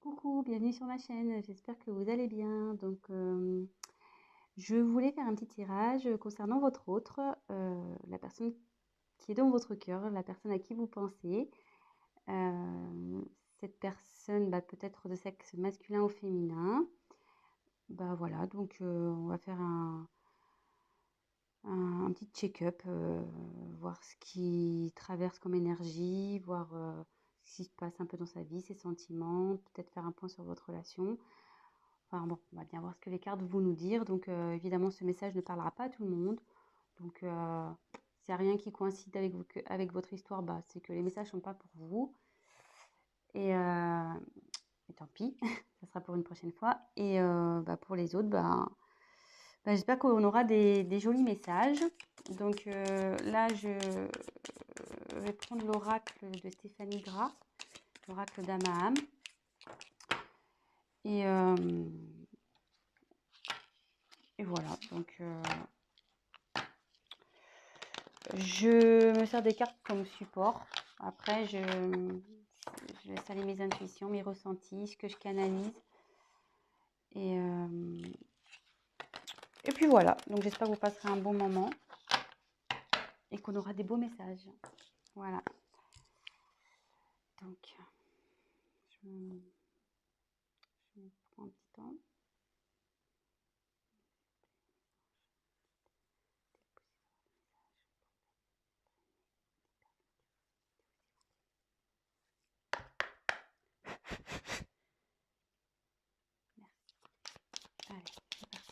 Coucou, bienvenue sur ma chaîne, j'espère que vous allez bien. Je voulais faire un petit tirage concernant votre autre, la personne qui est dans votre cœur, la personne à qui vous pensez. Cette personne, peut être de sexe masculin ou féminin. Voilà, on va faire un petit check-up, voir ce qui traverse comme énergie, voir ce qui se passe un peu dans sa vie, ses sentiments, peut-être faire un point sur votre relation. Enfin bon, on va bien voir ce que les cartes vont nous dire. Évidemment, ce message ne parlera pas à tout le monde. Donc, s'il n'y a rien qui coïncide avec votre histoire, c'est que les messages ne sont pas pour vous. Et, euh, et tant pis, ça sera pour une prochaine fois. Pour les autres, j'espère qu'on aura des jolis messages. Là, je vais prendre l'oracle de Stéphanie Gras, l'oracle d'Amaham. Et, euh, et voilà, je me sers des cartes comme support. Après, je laisse aller mes intuitions, mes ressentis, ce que je canalise. Et, euh, et puis voilà, donc j'espère que vous passerez un bon moment et qu'on aura des beaux messages. Voilà. Donc, je prends un petit temps. Merci. Allez, c'est parti.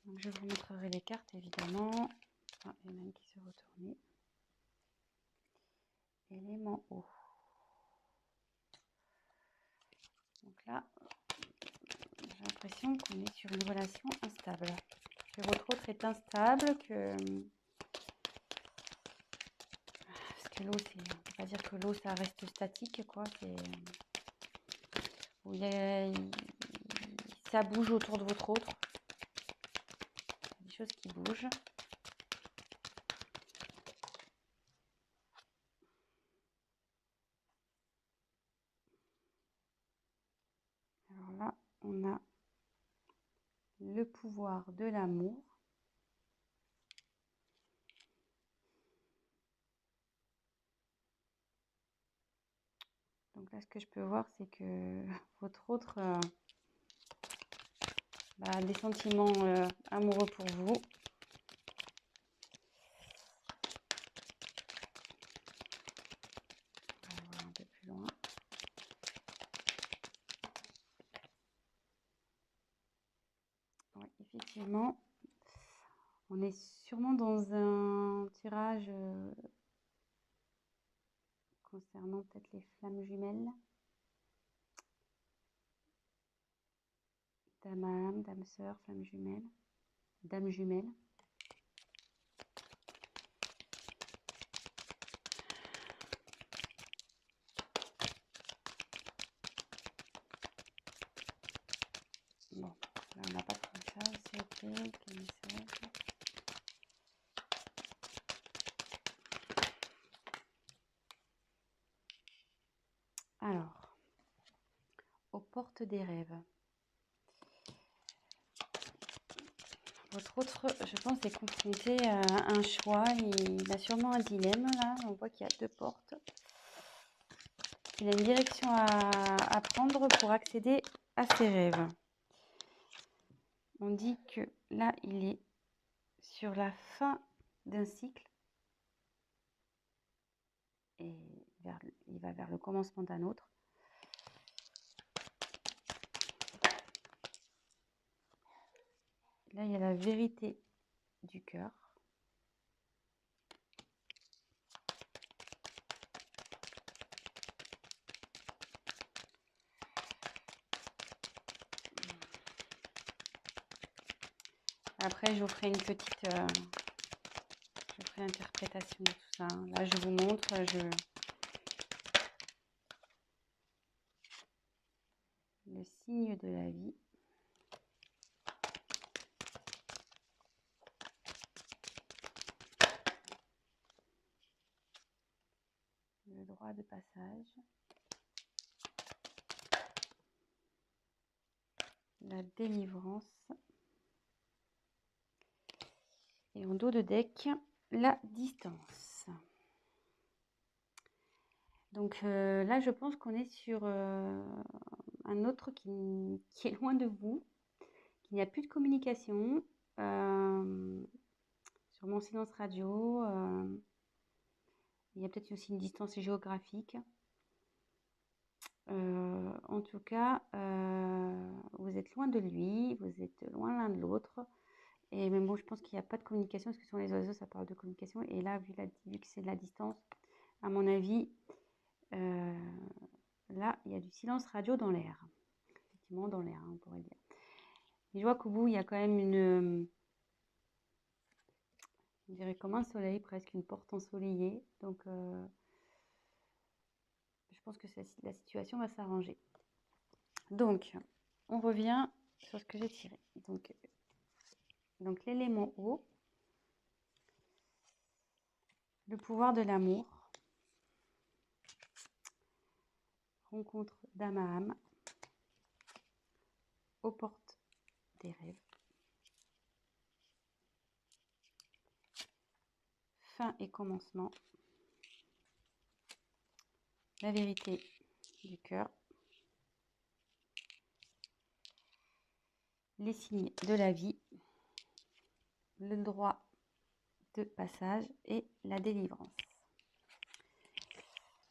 Donc, je vous montrerai les cartes, évidemment. Ah, il y en a une qui s'est retournée. Élément eau. Donc là, j'ai l'impression qu'on est sur une relation instable. Que votre autre est instable, parce que l'eau, on ne peut pas dire que l'eau, ça reste statique, quoi. Ça bouge autour de votre autre. Il y a des choses qui bougent. Alors là, on a le pouvoir de l'amour. Donc là, ce que je peux voir, c'est que votre autre a des sentiments amoureux pour vous. On va voir un peu plus loin. Oui, effectivement, on est sûrement dans un tirage concernant peut-être les flammes jumelles. Dame âme, dame sœur, flamme jumelle, dame jumelle. Bon, là on n'a pas trop ça, c'est ok, quel message. Alors, aux portes des rêves. Votre autre, je pense, est confronté à un choix. Il a sûrement un dilemme là. On voit qu'il y a deux portes. Il a une direction à prendre pour accéder à ses rêves. On dit que là, il est sur la fin d'un cycle et il va vers le commencement d'un autre. Là, il y a la vérité du cœur. Après, je vous ferai une petite interprétation de tout ça. Là, je vous montre, le signe de la vie. 3 de passage. La délivrance. Et en dos de deck, la distance. Donc là, je pense qu'on est sur un autre qui est loin de vous, qu'il n'y a plus de communication. Sur mon silence radio, il y a peut-être aussi une distance géographique. En tout cas, vous êtes loin de lui, vous êtes loin l'un de l'autre. Et même bon, je pense qu'il n'y a pas de communication, parce que sur les oiseaux, ça parle de communication. Et là, vu que c'est de la distance, à mon avis, là, il y a du silence radio dans l'air. Effectivement, dans l'air, on pourrait dire. Mais je vois qu'au bout, il y a quand même on dirait comme un soleil, presque une porte ensoleillée. Donc, je pense que la situation va s'arranger. Donc, on revient sur ce que j'ai tiré. Donc l'élément eau, le pouvoir de l'amour, rencontre d'âme à âme, aux portes des rêves, fin et commencement, la vérité du cœur, les signes de la vie, le droit de passage et la délivrance.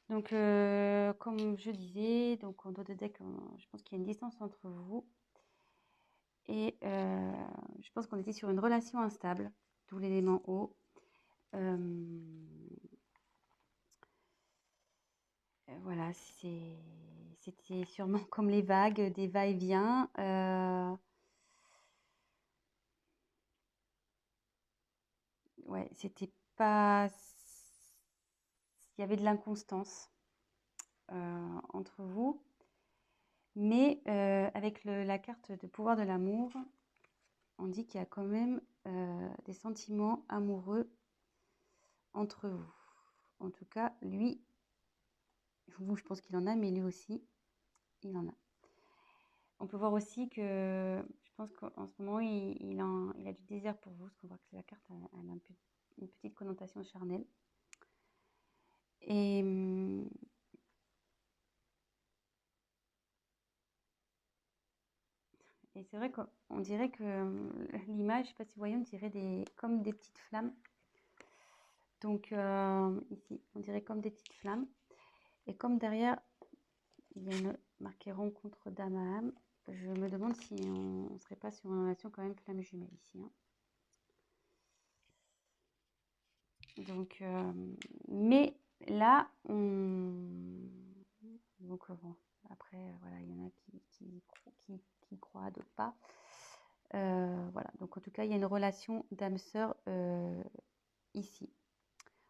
Donc, comme je disais, donc en dos de deck, je pense qu'il y a une distance entre vous. Et je pense qu'on était sur une relation instable, d'où l'élément eau. Voilà, c'était sûrement comme les vagues, des va-et-vient. Ouais, c'était pas. Il y avait de l'inconstance entre vous. Mais avec la carte de pouvoir de l'amour, on dit qu'il y a quand même des sentiments amoureux entre vous. En tout cas, lui, vous, je pense qu'il en a, mais lui aussi, il en a. On peut voir aussi que je pense qu'en ce moment, il a du désir pour vous, parce qu'on voit que la carte elle a une petite connotation charnelle. Et c'est vrai qu'on dirait que l'image, je ne sais pas si vous voyez, on dirait comme des petites flammes. Donc ici, on dirait comme des petites flammes. Et comme derrière, il y a marqué rencontre d'âme à âme, je me demande si on ne serait pas sur une relation quand même flamme jumelle ici. Hein. Donc, mais là, donc bon, après, voilà, il y en a qui croient, d'autres pas. Voilà, donc en tout cas, il y a une relation d'âme-sœur ici.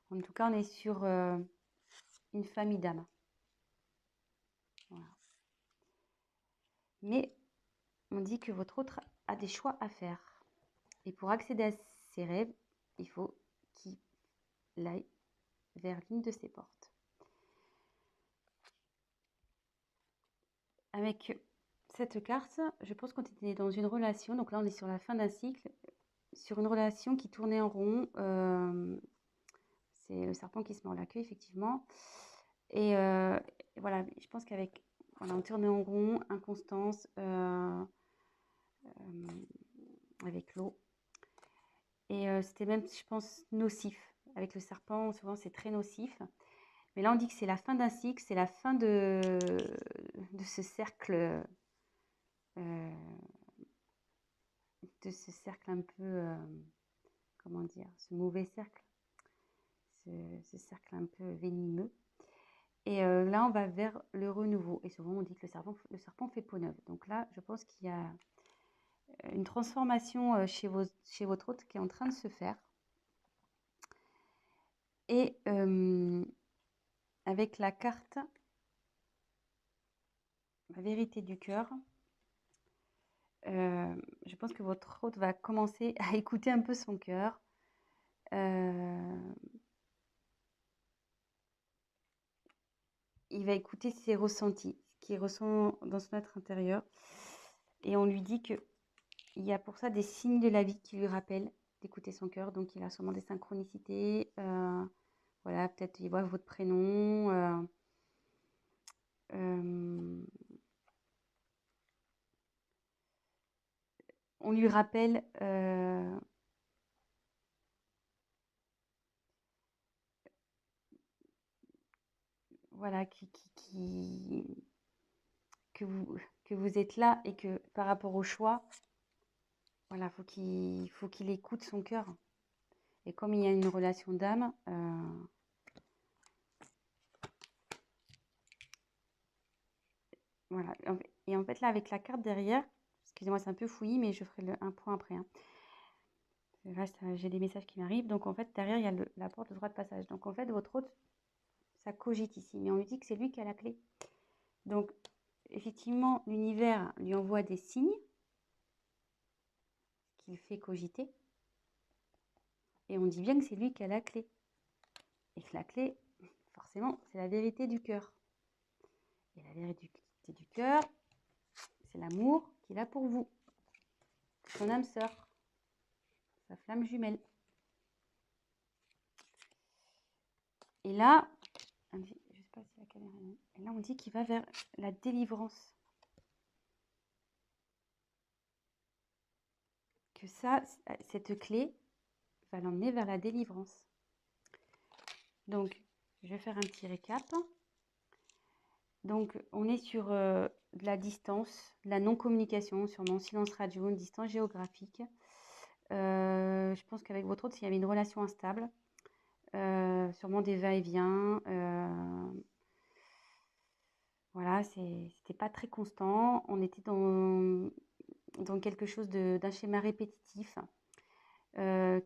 En tout cas, on est sur une famille d'âmes. Voilà. Mais on dit que votre autre a des choix à faire. Et pour accéder à ses rêves, il faut qu'il aille vers l'une de ses portes. Avec cette carte, je pense qu'on était dans une relation, donc là on est sur la fin d'un cycle, sur une relation qui tournait en rond. C'est le serpent qui se mord la queue, effectivement. Et voilà, je pense qu'avec, voilà, on tournait en rond, inconstance, avec l'eau. Et c'était même, je pense, nocif. Avec le serpent, souvent c'est très nocif. Mais là, on dit que c'est la fin d'un cycle, c'est la fin de ce cercle, un peu, comment dire, ce mauvais cercle, ce cercle un peu venimeux. Et là, on va vers le renouveau. Et souvent, on dit que le serpent fait peau neuve. Donc là, je pense qu'il y a une transformation chez votre hôte qui est en train de se faire. Et avec la carte, la vérité du cœur, je pense que votre hôte va commencer à écouter un peu son cœur. il va écouter ses ressentis, ce qu'il ressent dans son être intérieur. Et on lui dit qu'il y a pour ça des signes de la vie qui lui rappellent d'écouter son cœur. Donc, il a sûrement des synchronicités. Voilà, peut-être il voit votre prénom. On lui rappelle voilà, que vous êtes là et que par rapport au choix, voilà, faut qu'il écoute son cœur. Et comme il y a une relation d'âme, voilà. Et en fait, là, avec la carte derrière, excusez-moi, c'est un peu fouillis, mais je ferai un point après. Hein. Là, j'ai des messages qui m'arrivent. Donc, en fait, derrière, il y a la porte de droit de passage. Donc, en fait, votre hôte, ça cogite ici. Mais on lui dit que c'est lui qui a la clé. Donc, effectivement, l'univers lui envoie des signes qu'il fait cogiter. Et on dit bien que c'est lui qui a la clé. Et que la clé, forcément, c'est la vérité du cœur. Et la vérité du cœur, c'est l'amour qu'il a pour vous. Son âme sœur. Sa flamme jumelle. Et là, je ne sais pas si la caméra est... Et là, on dit qu'il va vers la délivrance. Que ça, cette clé va l'emmener vers la délivrance. Donc, je vais faire un petit récap. Donc, on est sur de la distance, de la non-communication, sûrement silence radio, une distance géographique. Je pense qu'avec votre autre, s'il y avait une relation instable, sûrement des va-et-vient. Voilà, c'était pas très constant. On était dans quelque chose d'un schéma répétitif qui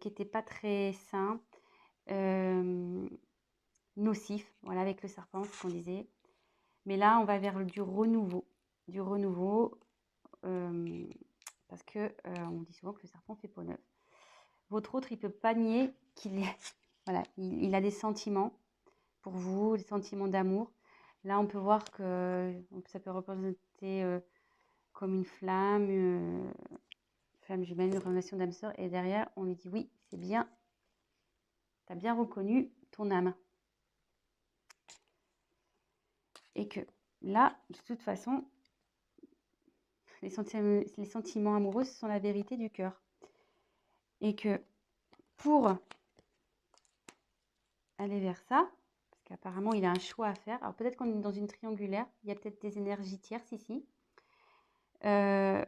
n'était pas très sain, nocif, voilà, avec le serpent, ce qu'on disait. Mais là, on va vers du renouveau, parce que on dit souvent que le serpent fait peau neuve. Votre autre, il ne peut pas nier qu'il voilà, il a des sentiments pour vous, des sentiments d'amour. Là, on peut voir que ça peut représenter comme une flamme jumelle, une relation d'âme sœur. Et derrière, on lui dit oui, c'est bien, tu as bien reconnu ton âme. Et que là, de toute façon, les sentiments amoureux, ce sont la vérité du cœur. Et que pour aller vers ça, parce qu'apparemment, il a un choix à faire. Alors peut-être qu'on est dans une triangulaire, il y a peut-être des énergies tierces ici. On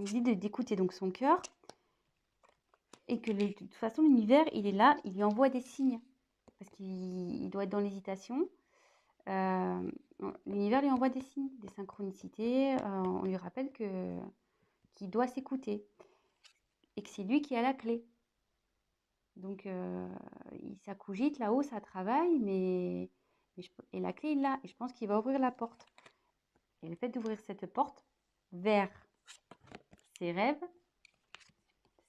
dit d'écouter donc son cœur et que de toute façon, l'univers, il est là, il lui envoie des signes parce qu'il doit être dans l'hésitation. L'univers lui envoie des signes, des synchronicités. On lui rappelle qu'il doit s'écouter et que c'est lui qui a la clé. Donc, ça cogite là-haut, ça travaille, et la clé, il l'a. Et je pense qu'il va ouvrir la porte. Et le fait d'ouvrir cette porte vers ses rêves,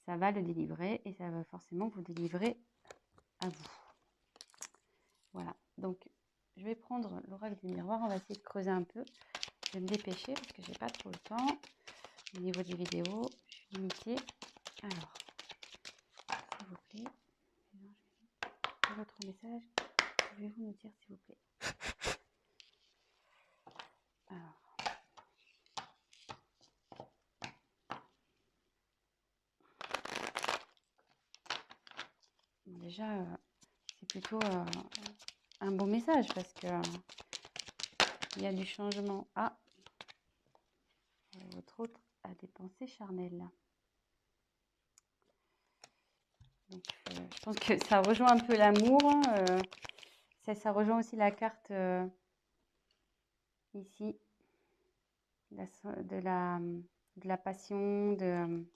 ça va le délivrer et ça va forcément vous délivrer à vous. Voilà. Donc, je vais prendre l'oracle du miroir. On va essayer de creuser un peu. Je vais me dépêcher parce que j'ai pas trop le temps. Au niveau des vidéos, je suis limitée. Alors, s'il vous plaît, votre message, pouvez-vous nous dire s'il vous plaît? Alors, déjà, c'est plutôt un bon message parce que il y a du changement. Ah, votre autre a des pensées charnelles. Donc, je pense que ça rejoint un peu l'amour. Ça rejoint aussi la carte ici de la passion, le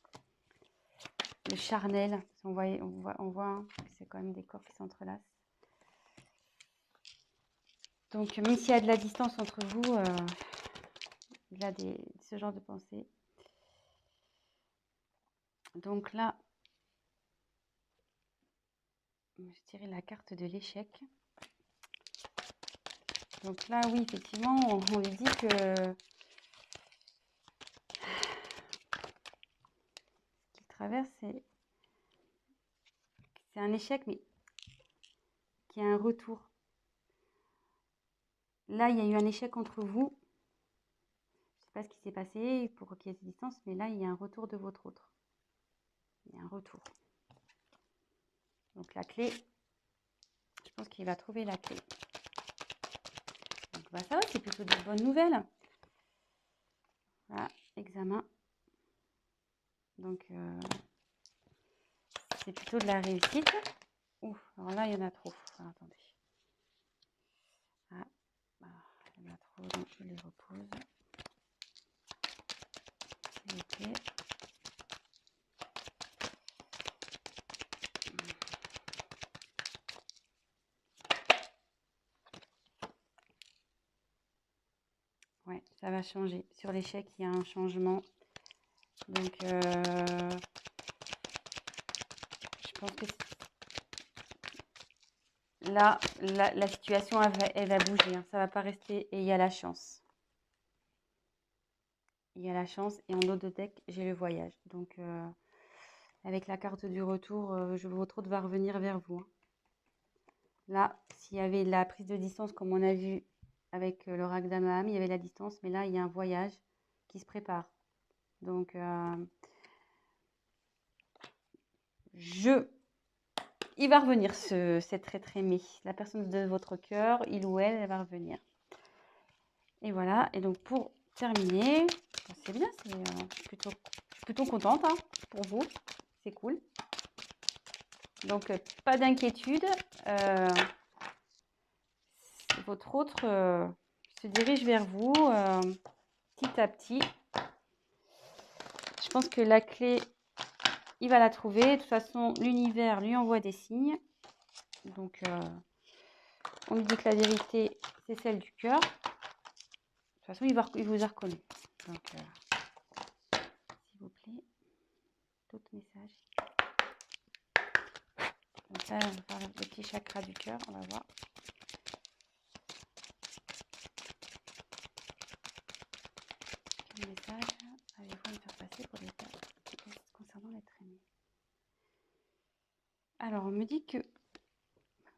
charnel. On voit que c'est quand même des corps qui s'entrelacent. Donc, même s'il y a de la distance entre vous, il y a ce genre de pensée. Donc là, je dirais la carte de l'échec. Donc là, oui, effectivement, on lui dit que ce qu'il traverse, c'est un échec, mais qui a un retour. Là, il y a eu un échec entre vous. Je ne sais pas ce qui s'est passé pour qu'il y ait cette distance, mais là, il y a un retour de votre autre. Il y a un retour. Donc la clé, je pense qu'il va trouver la clé. Donc bah, ça va, c'est plutôt de bonnes nouvelles. Voilà, examen. Donc c'est plutôt de la réussite. Ouf, alors là, il y en a trop. Alors, attendez. Ah, il y en a trop, donc je les repose. S'il vous plaît. Ouais, ça va changer. Sur l'échec, il y a un changement. Donc, je pense que là, la situation, elle va bouger. Hein. Ça ne va pas rester. Et il y a la chance. Il y a la chance. Et en haut de deck, j'ai le voyage. Donc, avec la carte du retour, votre autre va revenir vers vous. Hein. Là, s'il y avait la prise de distance, comme on a vu avec l'oracle d'Amaham, il y avait la distance. Mais là, il y a un voyage qui se prépare. Donc, il va revenir, cet être aimé. La personne de votre cœur, il ou elle va revenir. Et voilà. Et donc, pour terminer, c'est bien. Je suis plutôt contente hein, pour vous. C'est cool. Donc, pas d'inquiétude. Votre autre se dirige vers vous petit à petit. Je pense que la clé, il va la trouver. De toute façon, l'univers lui envoie des signes. Donc, on lui dit que la vérité, c'est celle du cœur. De toute façon, il vous a reconnu. Donc, s'il vous plaît, d'autres messages. Comme ça, on va faire le petit chakra du cœur. On va voir. Quel message allez-vous me faire passer pour les cas concernant l'être aimé? Alors, on me dit que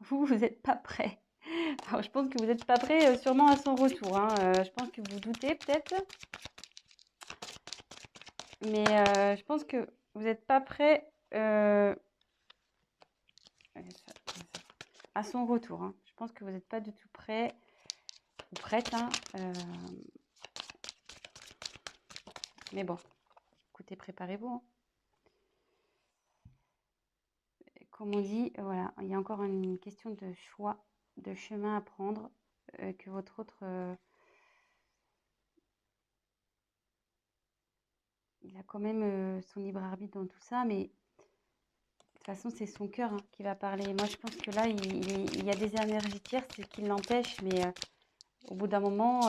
vous n'êtes pas prêt. Alors, je pense que vous n'êtes pas prêt sûrement à son retour. Hein. Je pense que vous doutez peut-être. Mais je pense que vous n'êtes pas prêt à son retour. Hein. Je pense que vous n'êtes pas du tout prêt ou prête. Hein. Mais bon, écoutez, préparez-vous. Hein. Comme on dit, voilà, il y a encore une question de choix, de chemin à prendre, que votre autre... il a quand même son libre arbitre dans tout ça, mais de toute façon, c'est son cœur hein, qui va parler. Moi, je pense que là, il y a des énergies tierces qui l'empêchent, mais au bout d'un moment,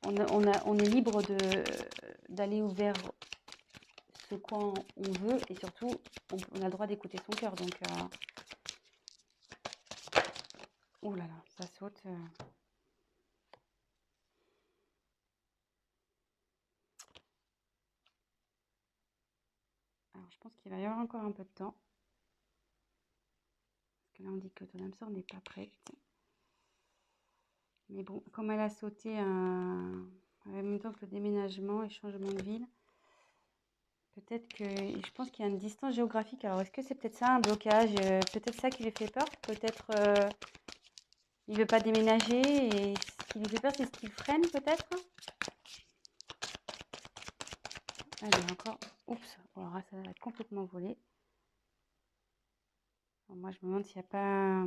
on est libre d'aller vers ce qu'on veut et surtout, on a le droit d'écouter son cœur. Donc, oh là là, ça saute. Alors, je pense qu'il va y avoir encore un peu de temps. Parce que là, on dit que ton âme sœur n'est pas prête. Mais bon, comme elle a sauté en même temps que le déménagement et changement de ville, peut-être que, je pense qu'il y a une distance géographique. Alors, est-ce que c'est peut-être ça, un blocage? Peut-être ça qui lui fait peur. Peut-être il ne veut pas déménager et ce qui lui fait peur, c'est ce qui le freine, peut-être. Allez, encore. Oups, alors là, ça va être complètement volé. Alors, moi, je me demande s'il n'y a pas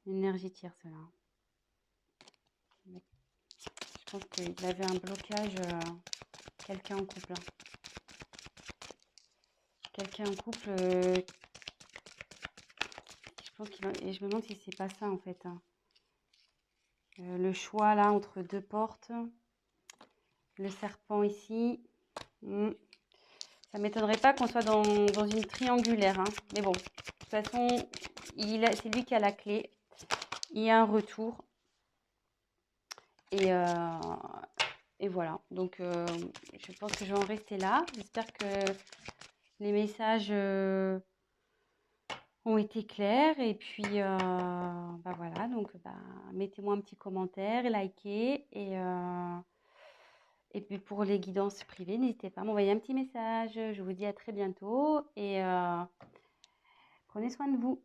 une énergie tierce, là. Je pense qu'il avait un blocage, quelqu'un en couple. Hein. Quelqu'un en couple, je pense et je me demande si c'est pas ça en fait. Hein. Le choix là entre deux portes, le serpent ici. Ça m'étonnerait pas qu'on soit dans une triangulaire. Hein. Mais bon, de toute façon, c'est lui qui a la clé. il y a un retour. Et, et voilà. Donc, je pense que je vais en rester là. J'espère que les messages ont été clairs. Et puis, bah voilà. Donc, bah, mettez-moi un petit commentaire, likez. Et puis, pour les guidances privées, n'hésitez pas à m'envoyer un petit message. Je vous dis à très bientôt. Et prenez soin de vous.